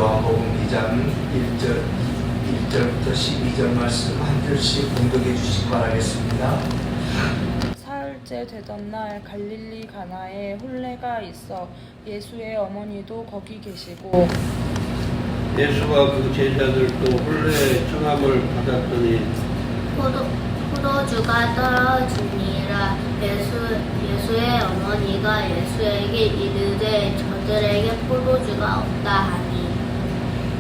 요한복음 2장 1절부터 12절 말씀 한 절씩 공독해 주시기 바라겠습니다. 사흘째 되던 날 갈릴리 가나에 혼례가 있어 예수의 어머니도 거기 계시고 예수가 그 제자들도 혼례 청함을 받았더니 포도주가 떨어지니라. 예수의 어머니가 예수에게 이르되 저들에게 포도주가 없다 하니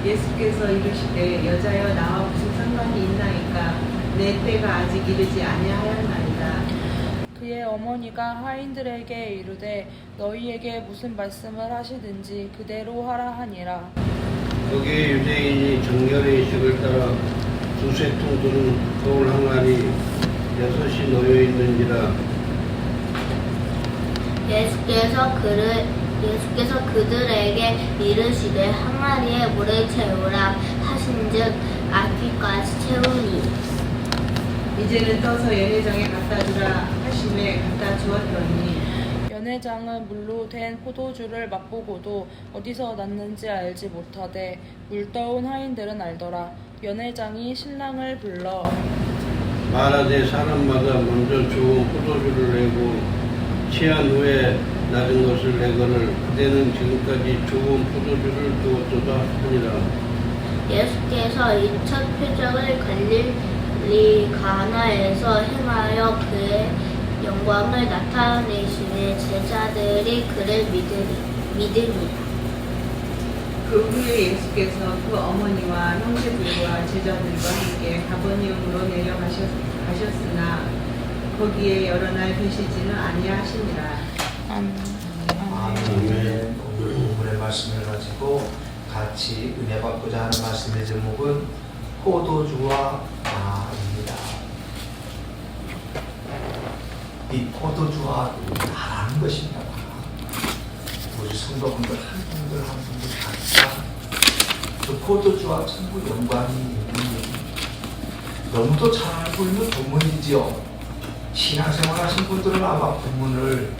예수께서 이르시되 여자여 나와 무슨 상관이 있나이까 내 때가 아직 이르지 아니하였나이다. 그의 어머니가 하인들에게 이르되 너희에게 무슨 말씀을 하시든지 그대로 하라 하니라. 거기에 유대인이 정결의 식을 따라 두세 통 두는 거울 항아리 6이 놓여 있는지라. 예수께서 그들에게 이르시되 항아리에 물을 채우라 하신즉 아귀까지 채우니 이제는 떠서 연회장에 갖다 주라 하심에 갖다 주었더니 연회장은 물로 된 포도주를 맛보고도 어디서 났는지 알지 못하되 물떠온 하인들은 알더라. 연회장이 신랑을 불러 말하되 사람마다 먼저 좋은 포도주를 내고 취한 후에 낮은 것을 내거늘 그대는 지금까지 좋은 포도주를 두었도다 하니라. 예수께서 이 첫 표적을 갈릴리 가나에서 행하여 그의 영광을 나타내시니 제자들이 그를 믿으니라. 그 후에 예수께서 그 어머니와 형제들과 제자들과 함께 가버나움으로 내려가셨으나 거기에 여러 날 계시지는 아니하시니라. 아멘. 오늘 본문의 말씀을 가지고 같이 은혜 받고자 하는 말씀의 제목은 포도주와 나입니다. 이 포도주와 나라는 것입니다. 우리 성도분들 한 분들 각자 그 포도주와 전부 연관이 있는 너무도 잘 알고 있는 본문이지요. 신앙생활 하신 분들은 아마 본문을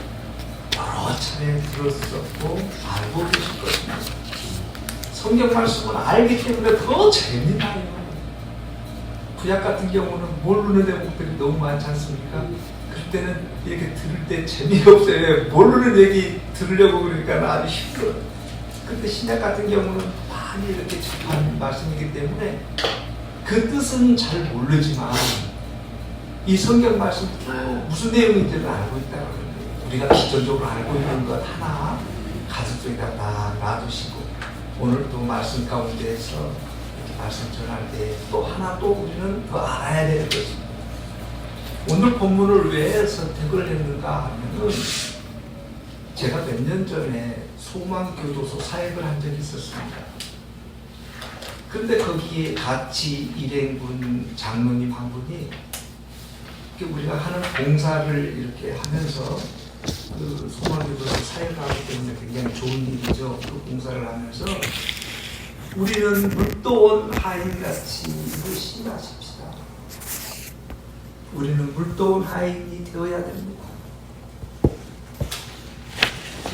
여러 차례 들었었고 알고 계실 것입니다. 성경 말씀은 알기 때문에 더 재미나요. 구약 같은 경우는 모르는 대목들이 너무 많지 않습니까? 그때는 이렇게 들을 때 재미가 없어요. 모르는 얘기 들으려고 그러니까 아주 힘들어요. 근데 신약 같은 경우는 많이 이렇게 접한 말씀이기 때문에 그 뜻은 잘 모르지만 이 성경 말씀도 무슨 내용인지를 알고 있다는 거예요. 우리가 기존적으로 알고 있는 것 하나 가슴 속에다 딱 놔두시고 오늘 또 말씀 가운데에서 이렇게 말씀 전할 때 또 하나 또 우리는 더 알아야 되는 것입니다. 오늘 본문을 왜 선택을 했는가 하면은 제가 몇 년 전에 소망교도소 사역을 한 적이 있었습니다. 근데 거기에 같이 일행분 장로님 한 분이 우리가 하는 봉사를 이렇게 하면서 그 소망교도소 사역하기 때문에 굉장히 좋은 일이죠. 그 봉사를 하면서 우리는 물도원 하인같이 열심히 하십시다. 우리는 물도원 하인이 되어야 됩니다.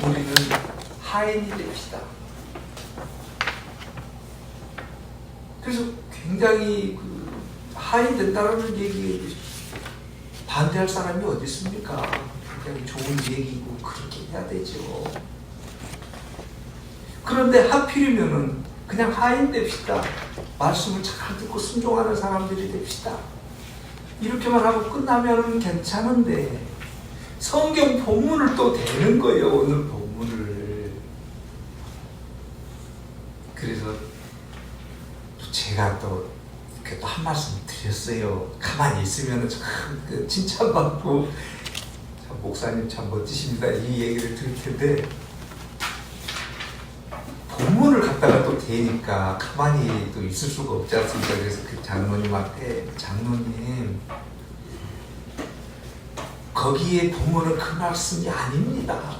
우리는 하인이 됩시다. 그래서 굉장히 그 하인 된다는 얘기에 반대할 사람이 어디 있습니까? 굉장히 좋은 얘기고 그렇게 해야 되죠. 그런데 하필이면은 그냥 하인 됩시다. 말씀을 잘 듣고 순종하는 사람들이 됩시다. 이렇게만 하고 끝나면은 괜찮은데 성경 본문을 또 대는 거예요. 오늘 본문을. 그래서 제가 또 한 말씀 드렸어요. 가만히 있으면 참 칭찬받고 참 목사님 참 멋지십니다. 이 얘기를 들을 텐데 본문을 갖다가 또 대니까 가만히 또 있을 수가 없지 않습니까? 그래서 그 장로님한테 장로님 거기에 본문은 그 말씀이 아닙니다.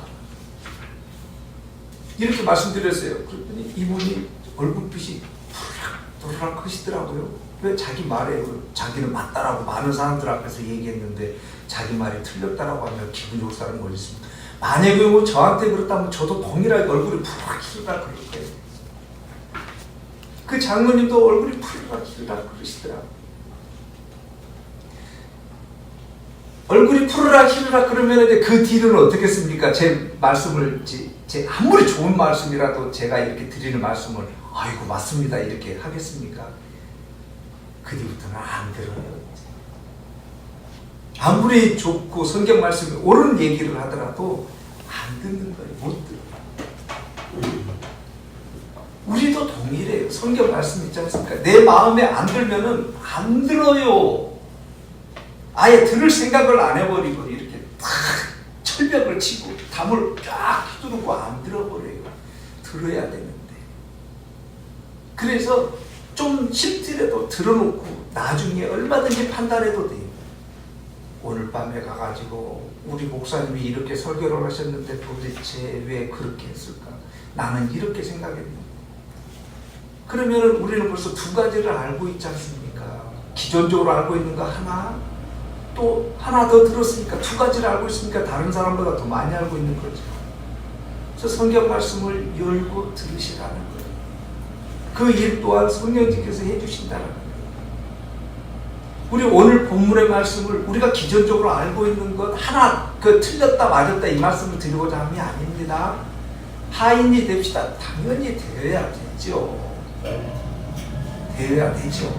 이렇게 말씀드렸어요. 그랬더니 이분이 얼굴빛이 도르락 하시더라고요. 왜 자기 말에 자기는 맞다라고 많은 사람들 앞에서 얘기했는데 자기 말이 틀렸다라고 하면 기분 좋을 사람은 어디 있습니까? 만약에 뭐 저한테 그렇다면 저도 동일하게 얼굴이 푸르락 휘다 그럴 거예요. 그 장모님도 얼굴이 푸르락푸르락 그러시더라고요. 얼굴이 푸르락푸르락 그러면 이제 그 뒤는 어떻겠습니까? 제 말씀을 제 아무리 좋은 말씀이라도 제가 이렇게 드리는 말씀을 아이고 맞습니다 이렇게 하겠습니까? 그 뒤부터는 안 들어요. 아무리 좋고 성경 말씀이 옳은 얘기를 하더라도 안 듣는 거예요. 못 들어요. 우리도 동일해요. 성경 말씀 있지 않습니까? 내 마음에 안 들면은 안 들어요. 아예 들을 생각을 안 해버리고 이렇게 탁 철벽을 치고 담을 쫙 휘두르고 안 들어버려요. 들어야 되는데. 그래서 좀 싫더라도 들어놓고 나중에 얼마든지 판단해도 돼요. 오늘 밤에 가가지고 우리 목사님이 이렇게 설교를 하셨는데 도대체 왜 그렇게 했을까? 나는 이렇게 생각했는데. 그러면은 우리는 벌써 두 가지를 알고 있지 않습니까? 기존적으로 알고 있는 거 하나, 또 하나 더 들었으니까 두 가지를 알고 있으니까 다른 사람보다 더 많이 알고 있는 거죠. 그래서 성경 말씀을 열고 들으시라는 거예요. 그 일 또한 성령님께서 해주신다는 거예요. 우리 오늘 본문의 말씀을 우리가 기존적으로 알고 있는 것 하나 그 틀렸다 맞았다 이 말씀을 드리고자 함이 아닙니다. 하인이 됩시다. 당연히 되어야 되죠. 되어야 되죠.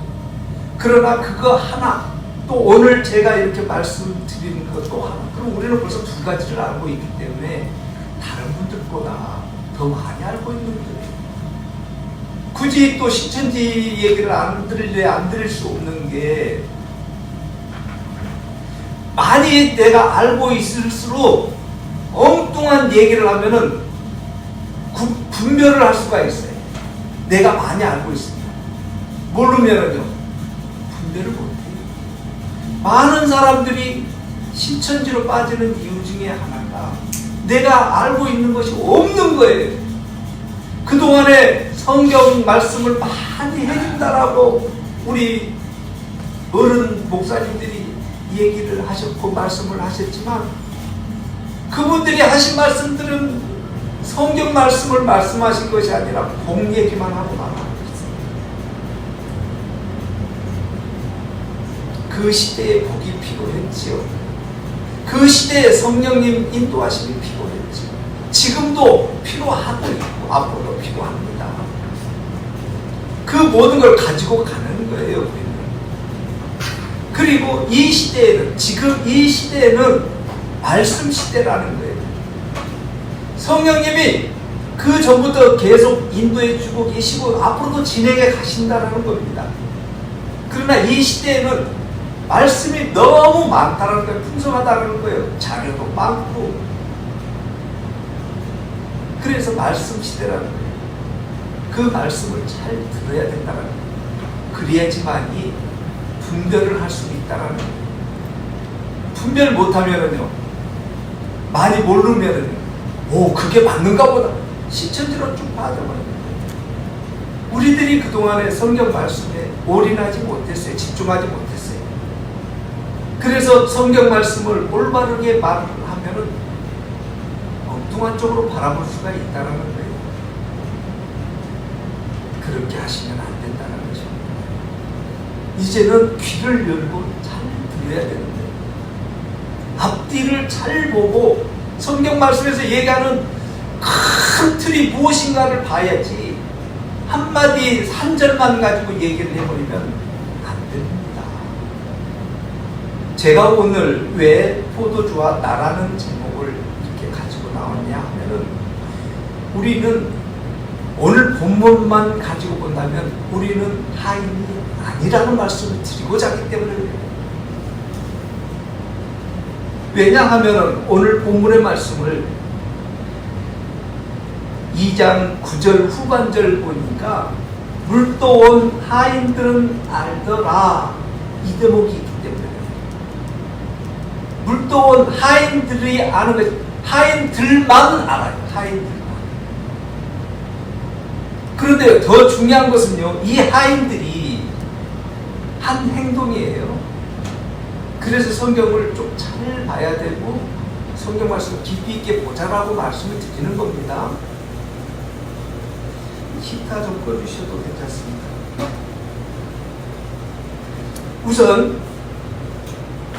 그러나 그거 하나 또 오늘 제가 이렇게 말씀드리는 것도 하나 그럼 우리는 벌써 두 가지를 알고 있기 때문에 다른 분들보다 더 많이 알고 있는 거예요. 굳이 또 신천지 얘기를 안 들을 수 없는 게 많이 내가 알고 있을수록 엉뚱한 얘기를 하면은 분별을 할 수가 있어요. 내가 많이 알고 있습니다. 모르면은요 분별을 못해요. 많은 사람들이 신천지로 빠지는 이유 중에 하나가 내가 알고 있는 것이 없는 거예요. 그동안에 성경 말씀을 많이 해준다라고 우리 어른 목사님들이 얘기를 하셨고 말씀을 하셨지만 그분들이 하신 말씀들은 성경 말씀을 말씀하신 것이 아니라 공 얘기만 하고 말하는 거예요. 그 시대에 복이 필요했지요. 그 시대에 성령님 인도하심이 필요했지요. 지금도 필요하고 있고 앞으로도 필요합니다. 그 모든 걸 가지고 가는 거예요. 우리는. 그리고 이 시대에는 지금 이 시대에는 말씀 시대라는 거예요. 성령님이 그 전부터 계속 인도해 주고 계시고 앞으로도 진행해 가신다는 겁니다. 그러나 이 시대에는 말씀이 너무 많다는 거예요. 풍성하다는 거예요. 자료도 많고. 그래서 말씀 시대라는 거예요. 그 말씀을 잘 들어야 된다는 거예요. 그래야지만이 분별을 할 수 있다는 거예요. 분별 못하면은요, 많이 모르면은요, 오, 그게 맞는가 보다. 신천지로 쭉 빠져버려요. 우리들이 그동안에 성경 말씀에 올인하지 못했어요. 집중하지 못했어요. 그래서 성경 말씀을 올바르게 말을 하면은 엉뚱한 쪽으로 바라볼 수가 있다는 거예요. 그렇게 하시면 안 된다는 거죠. 이제는 귀를 열고 잘 들어야 되는데 앞뒤를 잘 보고 성경 말씀에서 얘기하는 큰 틀이 무엇인가를 봐야지 한마디 한 절만 가지고 얘기를 해버리면 안 됩니다. 제가 오늘 왜 포도주와 나라는 제목을 이렇게 가지고 나왔냐 하면은 우리는 오늘 본문만 가지고 본다면 우리는 하인이 아니라는 말씀을 드리고자 하기 때문에 그래요. 왜냐하면 오늘 본문의 말씀을 2장 9절 후반절 보니까 물도온 하인들은 알더라 이 대목이 있기 때문에 물도온 하인들이 아는 것 하인들만 알아요. 하인들만. 그런데 더 중요한 것은요, 이 하인들이 한 행동이에요. 그래서 성경을 좀 잘 봐야 되고 성경 말씀을 깊이 있게 보자라고 말씀을 드리는 겁니다. 기타 좀 꺼주셔도 괜찮습니다. 우선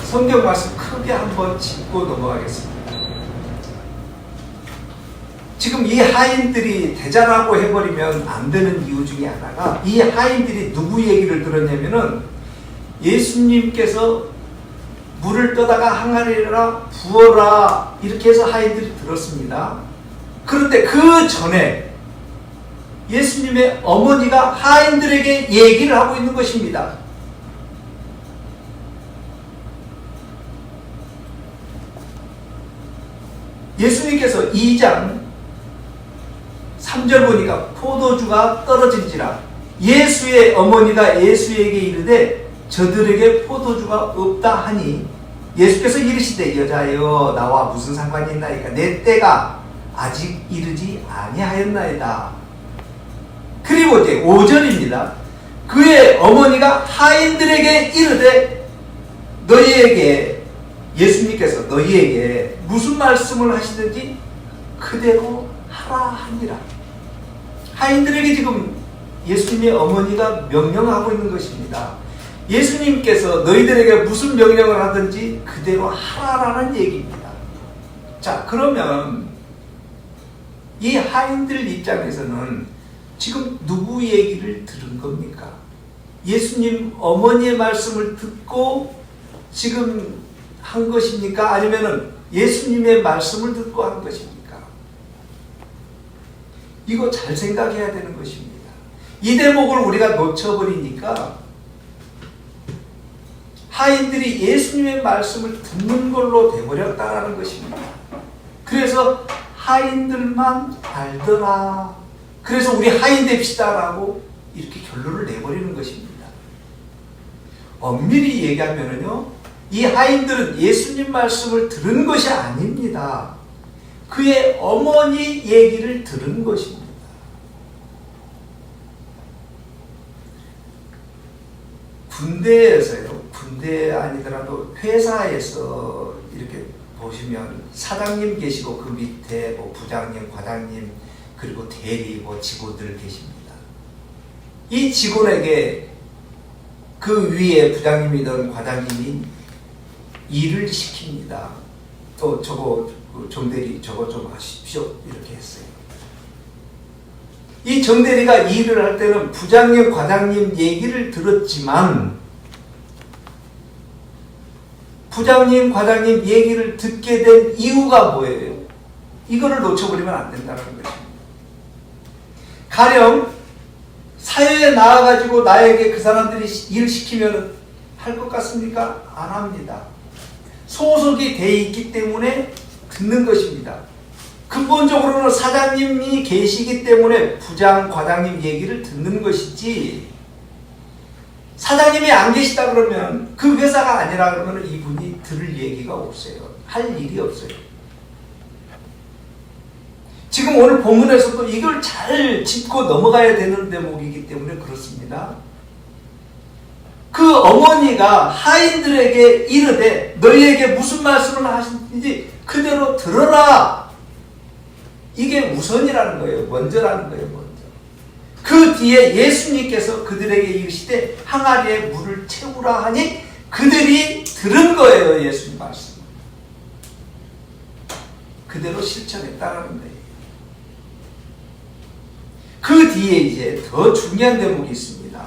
성경 말씀 크게 한번 짚고 넘어가겠습니다. 지금 이 하인들이 대자라고 해버리면 안 되는 이유 중에 하나가, 이 하인들이 누구 얘기를 들었냐면은 예수님께서 물을 떠다가 항아리에다 부어라 이렇게 해서 하인들이 들었습니다. 그런데 그 전에 예수님의 어머니가 하인들에게 얘기를 하고 있는 것입니다. 예수님께서 2장 3절 보니까 포도주가 떨어진지라 예수의 어머니가 예수에게 이르되 저들에게 포도주가 없다 하니 예수께서 이르시되 여자여 나와 무슨 상관이 있나이까 내 때가 아직 이르지 아니하였나이다. 그리고 이제 5절입니다. 그의 어머니가 하인들에게 이르되 너희에게 예수님께서 너희에게 무슨 말씀을 하시든지 그대로 하라 하니라. 하인들에게 지금 예수님의 어머니가 명령하고 있는 것입니다. 예수님께서 너희들에게 무슨 명령을 하든지 그대로 하라라는 얘기입니다. 자, 그러면 이 하인들 입장에서는 지금 누구 얘기를 들은 겁니까? 예수님 어머니의 말씀을 듣고 지금 한 것입니까? 아니면은 예수님의 말씀을 듣고 한 것입니까? 이거 잘 생각해야 되는 것입니다. 이 대목을 우리가 놓쳐버리니까 하인들이 예수님의 말씀을 듣는 걸로 돼버렸다라는 것입니다. 그래서 하인들만 알더라. 그래서 우리 하인 됩시다라고 이렇게 결론을 내버리는 것입니다. 엄밀히 얘기하면요, 이 하인들은 예수님 말씀을 들은 것이 아닙니다. 그의 어머니 얘기를 들은 것입니다. 군대에서요, 군대 아니더라도 회사에서 이렇게 보시면 사장님 계시고 그 밑에 뭐 부장님, 과장님, 그리고 대리, 뭐 직원들 계십니다. 이 직원에게 그 위에 부장님이든 과장님이 일을 시킵니다. 또 저거 정대리 저거 좀 하십시오 이렇게 했어요. 이 정대리가 일을 할 때는 부장님, 과장님 얘기를 들었지만 부장님, 과장님 얘기를 듣게 된 이유가 뭐예요? 이거를 놓쳐버리면 안 된다는 것입니다. 가령 사회에 나와가지고 나에게 그 사람들이 일을 시키면 할 것 같습니까? 안 합니다. 소속이 돼 있기 때문에 듣는 것입니다. 근본적으로는 사장님이 계시기 때문에 부장, 과장님 얘기를 듣는 것이지, 사장님이 안 계시다 그러면 그 회사가 아니라 그러면 이분이 들을 얘기가 없어요. 할 일이 없어요. 지금 오늘 본문에서도 이걸 잘 짚고 넘어가야 되는 대목이기 때문에 그렇습니다. 그 어머니가 하인들에게 이르되 너희에게 무슨 말씀을 하시는지 그대로 들어라. 이게 우선이라는 거예요. 먼저라는 거예요. 먼저. 그 뒤에 예수님께서 그들에게 이르시되 항아리에 물을 채우라 하니 그들이 들은 거예요. 예수님 말씀. 그대로 실천했다라는 거예요. 그 뒤에 이제 더 중요한 대목이 있습니다.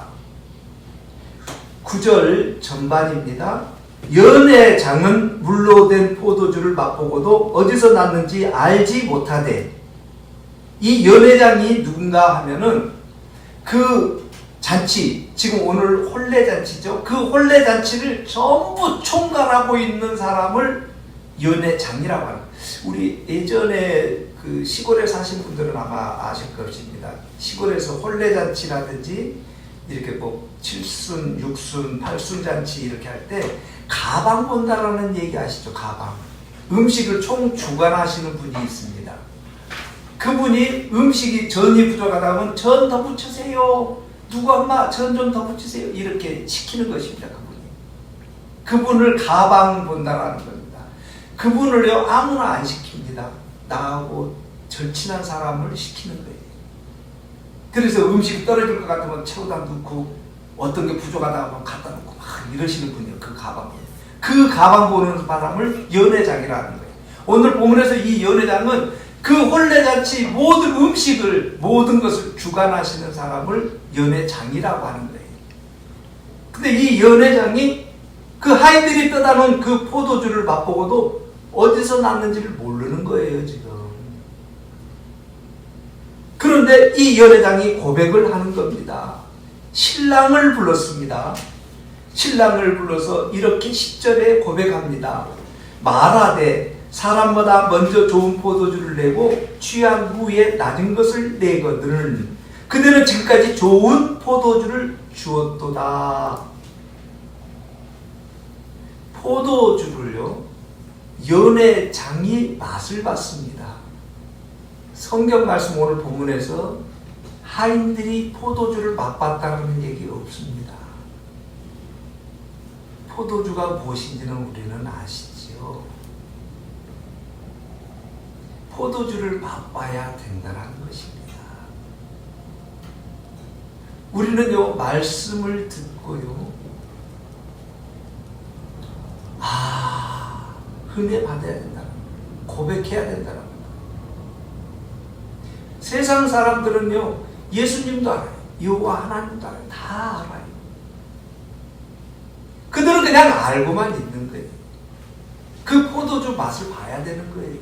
9절 전반입니다. 연회장은 물로 된 포도주를 맛보고도 어디서 났는지 알지 못하되, 이 연회장이 누군가 하면은 그 잔치, 지금 오늘 혼례잔치죠. 그 혼례잔치를 전부 총괄하고 있는 사람을 연회장이라고 합니다. 우리 예전에 그 시골에 사신 분들은 아마 아실 것입니다. 시골에서 혼례잔치라든지 이렇게 뭐 7순, 6순, 8순 잔치 이렇게 할 때 가방 본다라는 얘기 아시죠? 가방. 음식을 총 주관하시는 분이 있습니다. 그분이 음식이 전이 부족하다면 전 더 붙이세요. 누구 엄마 전 좀 더 붙이세요. 이렇게 시키는 것입니다. 그분을 가방 본다라는 겁니다. 그분을요 아무나 안 시킵니다. 나하고 절친한 사람을 시키는 거예요. 그래서 음식이 떨어질 것 같으면 채우다 넣고 어떤 게 부족하다 하면 갖다 놓고 막 이러시는 분이에요. 그 가방. 그 가방 보는 사람을 연회장이라는 거예요. 오늘 본문에서 이 연회장은 그 혼례잔치 모든 음식을 모든 것을 주관하시는 사람을 연회장이라고 하는 거예요. 근데 이 연회장이 그 하인들이 떠다 놓은 그 포도주를 맛보고도 어디서 났는지를 모르는 거예요, 지금. 그런데 이 연회장이 고백을 하는 겁니다. 신랑을 불렀습니다. 신랑을 불러서 이렇게 10절에 고백합니다. 말하되 사람마다 먼저 좋은 포도주를 내고 취한 후에 낮은 것을 내거든 그들은 지금까지 좋은 포도주를 주었도다. 포도주를요, 연회장이 맛을 봤습니다. 성경 말씀 오늘 본문에서 하인들이 포도주를 맛봤다는 얘기 없습니다. 포도주가 무엇인지는 우리는 아시죠? 포도주를 맛봐야 된다는 것입니다. 우리는요, 말씀을 듣고요, 은혜 받아야 된다는 거예요. 고백해야 된다는 거예요. 세상 사람들은요, 예수님도 알아요. 여호와 하나님도 알아요. 다 알아요. 그들은 그냥 알고만 있는 거예요. 그 포도주 맛을 봐야 되는 거예요.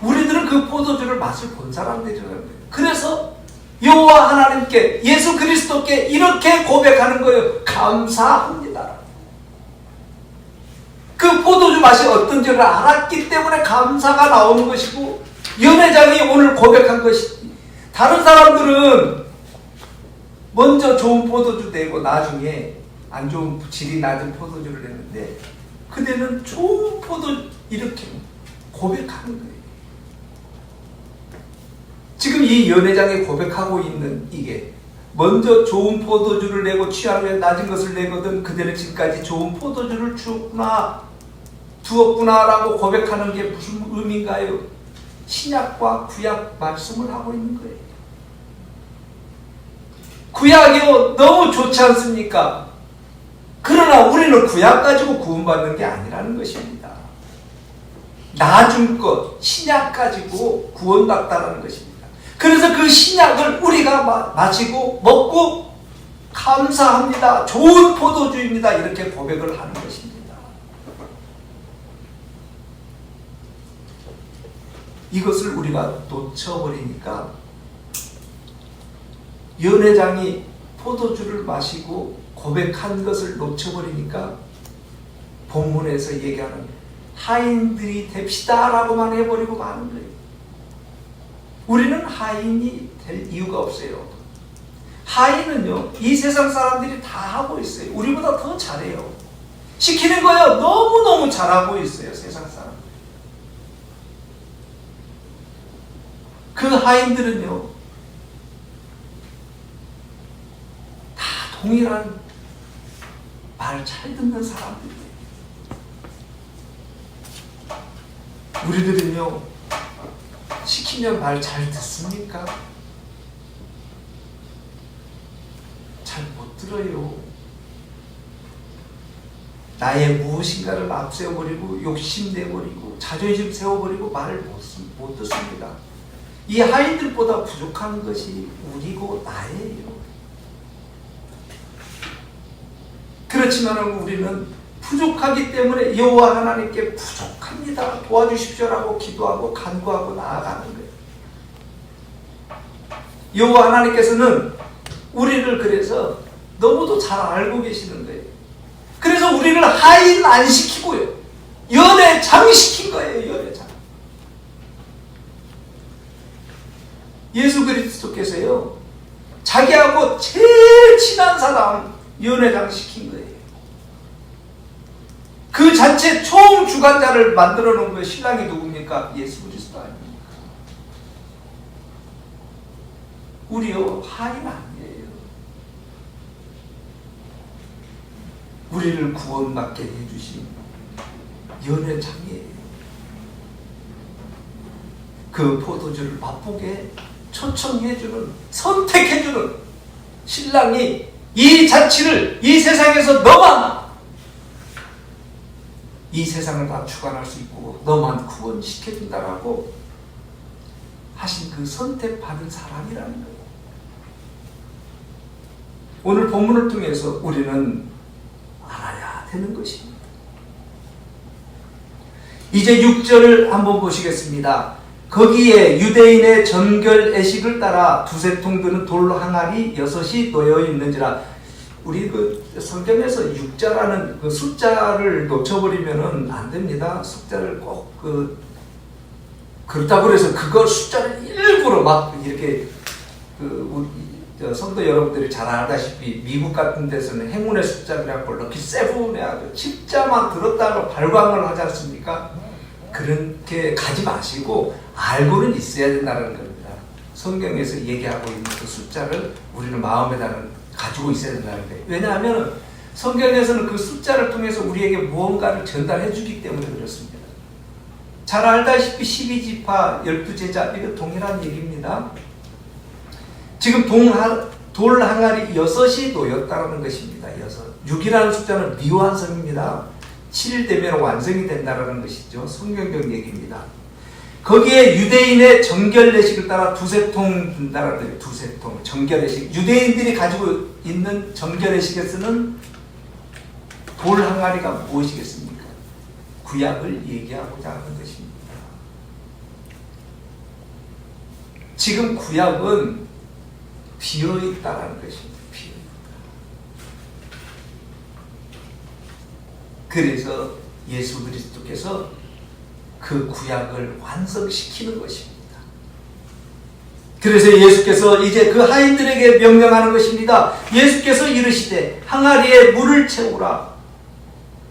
우리들은 그 포도주를 맛을 본 사람들이라는 거예요. 그래서 여호와 하나님께, 예수 그리스도께 이렇게 고백하는 거예요. 감사합니다. 그 포도주 맛이 어떤지를 알았기 때문에 감사가 나오는 것이고, 연회장이 오늘 고백한 것이, 다른 사람들은 먼저 좋은 포도주 내고 나중에 안 좋은 질이 낮은 포도주를 냈는데, 그대는 좋은 포도 이렇게 고백하는 거예요. 지금 이 연회장이 고백하고 있는 이게, 먼저 좋은 포도주를 내고 취한 후에 낮은 것을 내거든 그대는 지금까지 좋은 포도주를 두었구나 라고 고백하는 게 무슨 의미인가요? 신약과 구약 말씀을 하고 있는 거예요. 구약이요, 너무 좋지 않습니까? 그러나 우리는 구약 가지고 구원받는 게 아니라는 것입니다. 나중 것, 신약 가지고 구원받다라는 것입니다. 그래서 그 신약을 우리가 마시고 먹고 감사합니다. 좋은 포도주입니다. 이렇게 고백을 하는 것입니다. 이것을 우리가 놓쳐버리니까, 연회장이 포도주를 마시고 고백한 것을 놓쳐버리니까 본문에서 얘기하는 하인들이 됩시다 라고만 해버리고 마는 거예요. 우리는 하인이 될 이유가 없어요. 하인은요, 이 세상 사람들이 다 하고 있어요. 우리보다 더 잘해요. 시키는 거요, 너무너무 잘하고 있어요, 세상 사람. 그 하인들은요, 다 동일한 말 잘 듣는 사람들이에요. 우리들은요, 시키면 말 잘 듣습니까? 잘 못 들어요. 나의 무엇인가를 앞세워버리고 욕심내버리고 자존심 세워버리고 말을 못 듣습니다. 이 하인들보다 부족한 것이 우리고 나예요. 그렇지만 우리는 부족하기 때문에 여호와 하나님께 부족합니다, 도와주십시오라고 기도하고 간구하고 나아가는 거예요. 여호와 하나님께서는 우리를 그래서 너무도 잘 알고 계시는 거예요. 그래서 우리를 하인 안 시키고요, 연회장 시킨 거예요. 연회장. 예수 그리스도께서요, 자기하고 제일 친한 사람 연회장 시킨 거예요. 그 자체 총 주관자를 만들어 놓은 거예요. 신랑이 누굽니까? 예수 그리스도 아닙니까? 우리요, 하인 아니에요. 우리를 구원받게 해주신 연회장이에요. 그 포도주를 맛보게 초청해주는, 선택해주는 신랑이 이 자취를 이 세상에서 너만 이 세상을 다 주관할 수 있고 너만 구원시켜준다라고 하신 그 선택받은 사람이라는 거예요. 오늘 본문을 통해서 우리는 알아야 되는 것입니다. 이제 6절을 한번 보시겠습니다. 거기에 유대인의 정결 애식을 따라 두세 통 드는 돌 항아리 6이 놓여 있는지라. 우리 그 성경에서 6자라는 그 숫자를 놓쳐버리면은 안 됩니다. 숫자를 꼭 그렇다고 해서 그걸 숫자를 일부러 막 이렇게 성도 여러분들이 잘 알다시피 미국 같은 데서는 행운의 숫자라고 럭키 세븐에 아주 10자만 들었다고 발광을 하지 않습니까? 그렇게 가지 마시고 알고는 있어야 된다는 겁니다. 성경에서 얘기하고 있는 그 숫자를 우리는 마음에다 가지고 있어야 된다는 거예요. 왜냐하면 성경에서는 그 숫자를 통해서 우리에게 무언가를 전달해 주기 때문에 그렇습니다. 잘 알다시피 12지파 12제자 이거 동일한 얘기입니다. 지금 돌 항아리 6이 놓였다는 것입니다. 6. 6이라는 숫자는 미완성입니다. 7일 되면 완성이 된다는 것이죠. 성경적 얘기입니다. 거기에 유대인의 정결례식을 따라 두세 통 든다라는 거예요. 두세 통 정결례식. 유대인들이 가지고 있는 정결례식에서는 돌 항아리가 무엇이겠습니까? 구약을 얘기하고자 하는 것입니다. 지금 구약은 비어있다라는 것입니다. 비어있다. 그래서 예수 그리스도께서 그 구약을 완성시키는 것입니다. 그래서 예수께서 이제 그 하인들에게 명령하는 것입니다. 예수께서 이르시되 항아리에 물을 채우라.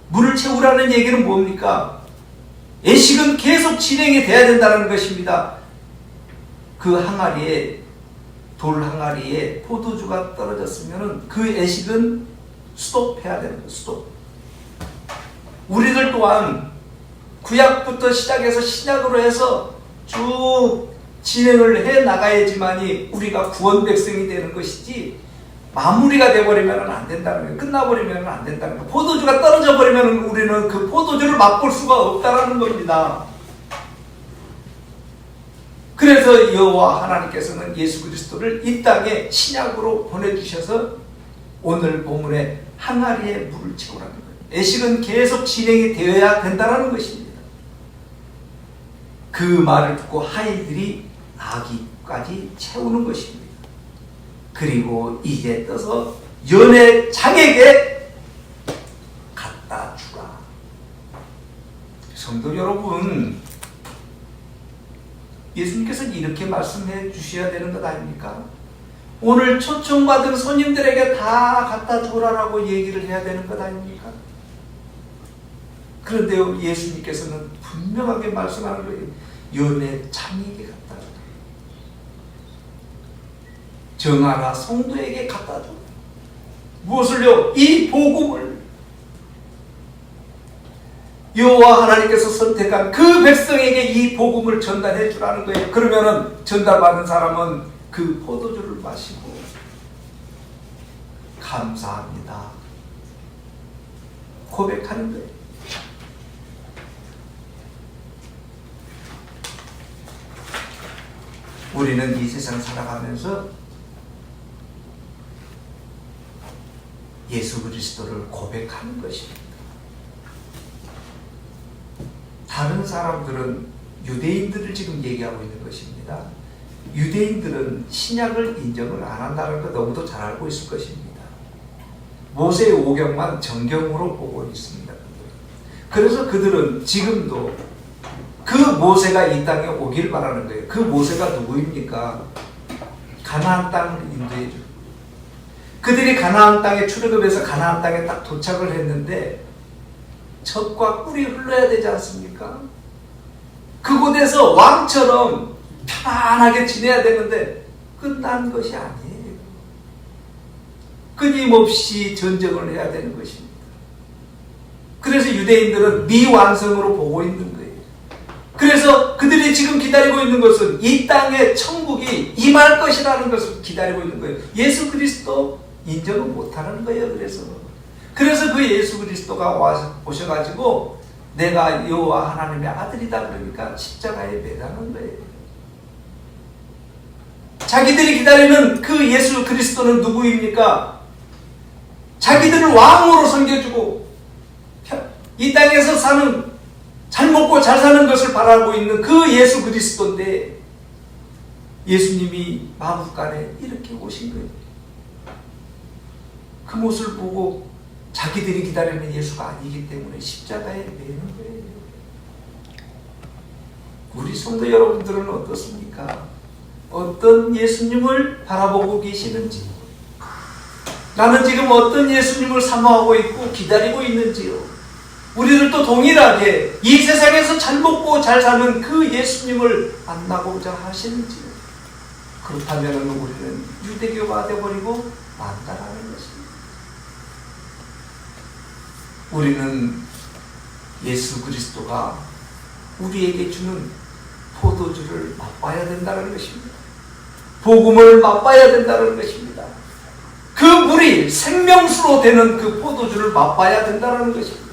물을 채우라는 얘기는 뭡니까? 애식은 계속 진행이 돼야 된다는 것입니다. 그 항아리에 돌 항아리에 포도주가 떨어졌으면 그 애식은 스톱해야 되는 거예요. 스톱. 우리들 또한 구약부터 시작해서 신약으로 해서 쭉 진행을 해 나가야지만이 우리가 구원 백성이 되는 것이지 마무리가 돼버리면 안 된다는 거예요. 끝나버리면 안 된다는 거예요. 포도주가 떨어져 버리면 우리는 그 포도주를 맛볼 수가 없다는 겁니다. 그래서 여호와 하나님께서는 예수 그리스도를 이 땅에 신약으로 보내주셔서 오늘 본문에 항아리에 물을 채우라는 거예요. 애식은 계속 진행이 되어야 된다는 것입니다. 그 말을 듣고 하인들이 아기까지 채우는 것입니다. 그리고 이제 떠서 연회장에게 갖다 주라. 성도 여러분, 예수님께서는 이렇게 말씀해 주셔야 되는 것 아닙니까? 오늘 초청받은 손님들에게 다 갖다 주라라고 얘기를 해야 되는 것 아닙니까? 그런데 예수님께서는 분명하게 말씀하는 거예요. 연회장에게 갖다 주라. 정하라, 성도에게 갖다 줘. 무엇을요? 이 복음을. 여호와 하나님께서 선택한 그 백성에게 이 복음을 전달해 주라는 거예요. 그러면은 전달받은 사람은 그 포도주를 마시고 감사합니다 고백하는 거예요. 우리는 이 세상 살아가면서 예수 그리스도를 고백하는 것입니다. 다른 사람들은 유대인들을 지금 얘기하고 있는 것입니다. 유대인들은 신약을 인정을 안 한다는 거 너무도 잘 알고 있을 것입니다. 모세의 오경만 정경으로 보고 있습니다. 그래서 그들은 지금도 그 모세가 이 땅에 오길 바라는 거예요. 그 모세가 누구입니까? 가나안 땅을 인도해 줘. 그들이 가나안 땅에 출애굽해서 가나안 땅에 딱 도착을 했는데 젖과 꿀이 흘러야 되지 않습니까? 그곳에서 왕처럼 편안하게 지내야 되는데 끝난 것이 아니에요. 끊임없이 전쟁을 해야 되는 것입니다. 그래서 유대인들은 미완성으로 보고 있는 거예요. 그래서 그래서 그들이 지금 기다리고 있는 것은 이 땅에 천국이 임할 것이라는 것을 기다리고 있는 거예요. 예수 그리스도 인정을 못하는 거예요. 그래서 그 예수 그리스도가 오셔가지고 내가 여호와 하나님의 아들이다 그러니까 십자가에 매달는 거예요. 자기들이 기다리는 그 예수 그리스도는 누구입니까? 자기들을 왕으로 섬겨주고 이 땅에서 사는 잘 먹고 잘 사는 것을 바라고 있는 그 예수 그리스도인데 예수님이 마국간에 이렇게 오신 거예요. 그 모습을 보고 자기들이 기다리는 예수가 아니기 때문에 십자가에 매는 거예요. 우리 성도 여러분들은 어떻습니까? 어떤 예수님을 바라보고 계시는지, 나는 지금 어떤 예수님을 사모하고 있고 기다리고 있는지요. 우리들도 동일하게 이 세상에서 잘 먹고 잘 사는 그 예수님을 만나고자 하시는지요. 그렇다면 우리는 유대교가 되어버리고 만다라는 것입니다. 우리는 예수 그리스도가 우리에게 주는 포도주를 맛봐야 된다는 것입니다. 복음을 맛봐야 된다는 것입니다. 그 물이 생명수로 되는 그 포도주를 맛봐야 된다는 것입니다.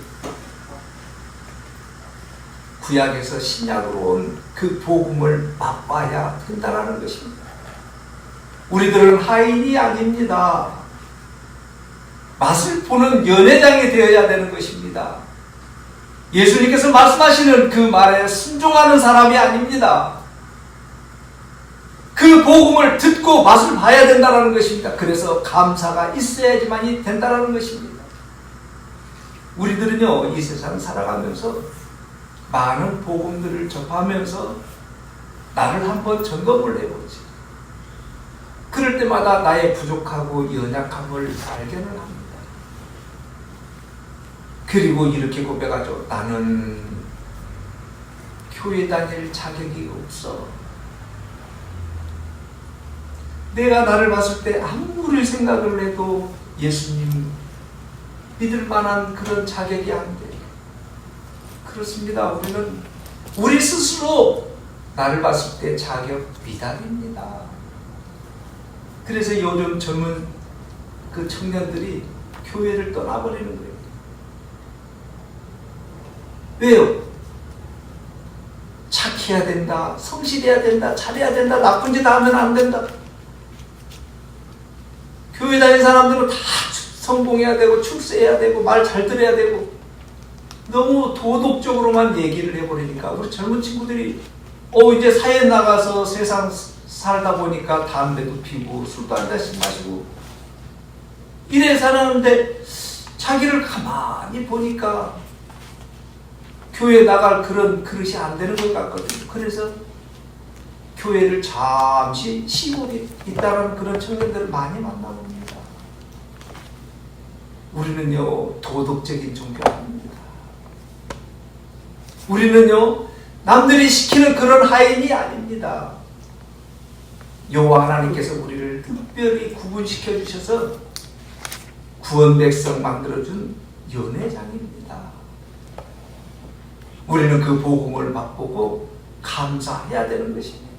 구약에서 신약으로 온 그 복음을 맛봐야 된다는 것입니다. 우리들은 하인이 아닙니다. 맛을 보는 연회장이 되어야 되는 것입니다. 예수님께서 말씀하시는 그 말에 순종하는 사람이 아닙니다. 그 복음을 듣고 맛을 봐야 된다는 것입니다. 그래서 감사가 있어야지만이 된다는 것입니다. 우리들은요, 이 세상 살아가면서 많은 복음들을 접하면서 나를 한번 점검을 해보지. 그럴 때마다 나의 부족하고 연약함을 발견을 합니다. 그리고 이렇게 고백하죠. 나는 교회 다닐 자격이 없어. 내가 나를 봤을 때 아무리 생각을 해도 예수님 믿을 만한 그런 자격이 안 돼. 그렇습니다. 우리는 우리 스스로 나를 봤을 때 자격 미달입니다. 그래서 요즘 젊은 그 청년들이 교회를 떠나버리는 거예요. 왜요? 착해야 된다, 성실해야 된다, 잘해야 된다, 나쁜 짓 하면 안 된다. 교회 다니는 사람들은 다 성공해야 되고 출세해야 되고 말 잘 들어야 되고 너무 도덕적으로만 얘기를 해버리니까 우리 젊은 친구들이 이제 사회에 나가서 세상 살다 보니까 담배도 피우고 술도 한 잔씩 마시고 이래 살았는데 자기를 가만히 보니까 교회에 나갈 그런 그릇이 안 되는 것 같거든요. 그래서 교회를 잠시 쉬고 있다는 그런 청년들을 많이 만나봅니다. 우리는요, 도덕적인 종교 아닙니다. 우리는요, 남들이 시키는 그런 하인이 아닙니다. 여호와 하나님께서 우리를 특별히 구분시켜 주셔서 구원 백성 만들어준 연회장입니다. 우리는 그 복음을 맛보고 감사해야 되는 것입니다.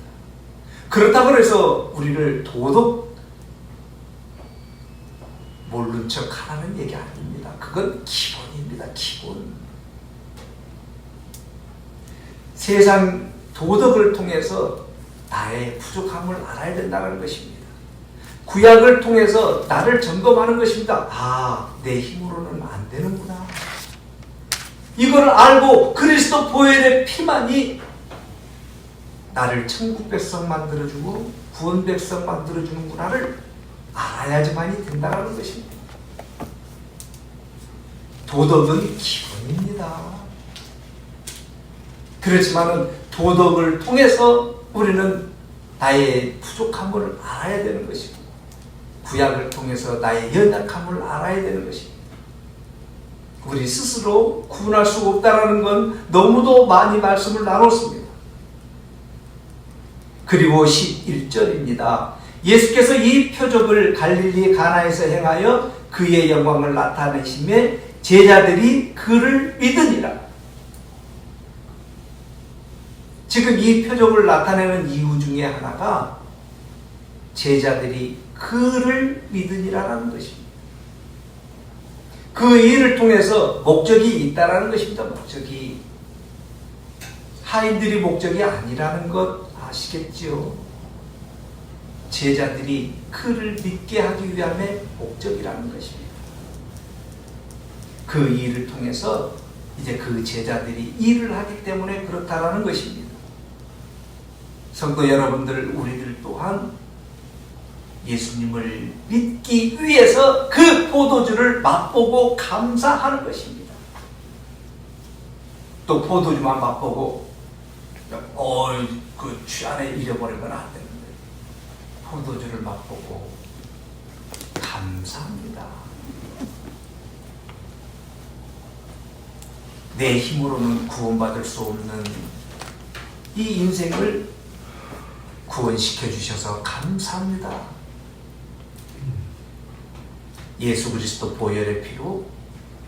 그렇다고 해서 우리를 도덕 모른 척 하라는 얘기 아닙니다. 그건 기본입니다. 기본. 세상 도덕을 통해서 나의 부족함을 알아야 된다는 것입니다. 구약을 통해서 나를 점검하는 것입니다. 내 힘으로는 안 되는구나. 이걸 알고 그리스도 보혈의 피만이 나를 천국 백성 만들어주고 구원 백성 만들어주는구나를 알아야지만이 된다는 것입니다. 도덕은 기본입니다. 그렇지만 도덕을 통해서 우리는 나의 부족함을 알아야 되는 것입니다. 구약을 통해서 나의 연약함을 알아야 되는 것입니다. 우리 스스로 구분할 수 없다는 건 너무도 많이 말씀을 나눴습니다. 그리고 11절입니다. 예수께서 이 표적을 갈릴리 가나에서 행하여 그의 영광을 나타내시며 제자들이 그를 믿으니라. 지금 이 표적을 나타내는 이유 중에 하나가 제자들이 그를 믿으니라는 것입니다. 그 일을 통해서 목적이 있다라는 것입니다. 목적이. 하인들이 목적이 아니라는 것 아시겠지요? 제자들이 그를 믿게 하기 위함의 목적이라는 것입니다. 그 일을 통해서 이제 그 제자들이 일을 하기 때문에 그렇다라는 것입니다. 성도 여러분들, 우리들 또한 예수님을 믿기 위해서 그 포도주를 맛보고 감사하는 것입니다. 또 포도주만 맛보고 그 취안에 잃어버리면 안 되는데 포도주를 맛보고 감사합니다. 내 힘으로는 구원받을 수 없는 이 인생을 구원시켜 주셔서 감사합니다. 예수 그리스도 보혈의 피로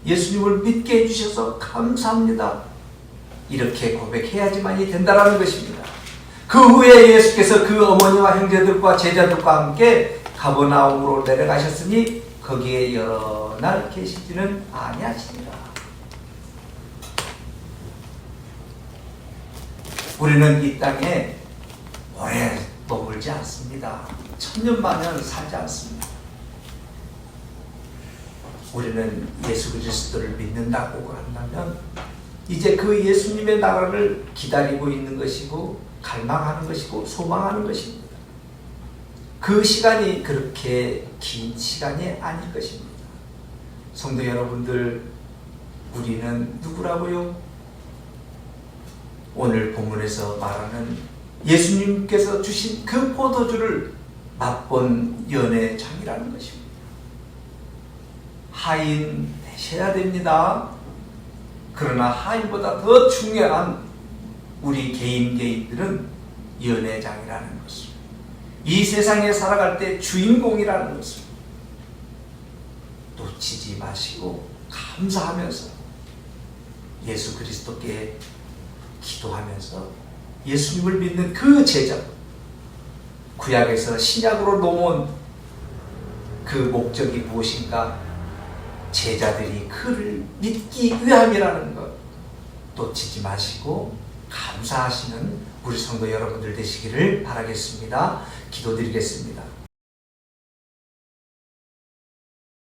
예수님을 믿게 해주셔서 감사합니다. 이렇게 고백해야지만이 된다는 것입니다. 그 후에 예수께서 그 어머니와 형제들과 제자들과 함께 가버나움으로 내려가셨으니 거기에 여러 날 계시지는 아니하시니라. 우리는 이 땅에 오래 머물지 않습니다. 천년만년 살지 않습니다. 우리는 예수 그리스도를 믿는다고 한다면 이제 그 예수님의 나라를 기다리고 있는 것이고 갈망하는 것이고 소망하는 것입니다. 그 시간이 그렇게 긴 시간이 아닐 것입니다. 성도 여러분들, 우리는 누구라고요? 오늘 본문에서 말하는 예수님께서 주신 그 포도주를 맛본 연회장이라는 것입니다. 하인 되셔야 됩니다. 그러나 하인보다 더 중요한 우리 개인들은 연회장이라는 것입니다. 이 세상에 살아갈 때 주인공이라는 것입니다. 놓치지 마시고 감사하면서 예수 그리스도께 기도하면서 예수님을 믿는 그 제자, 구약에서 신약으로 넘어온 그 목적이 무엇인가? 제자들이 그를 믿기 위함이라는 것 놓치지 마시고 감사하시는 우리 성도 여러분들 되시기를 바라겠습니다. 기도드리겠습니다.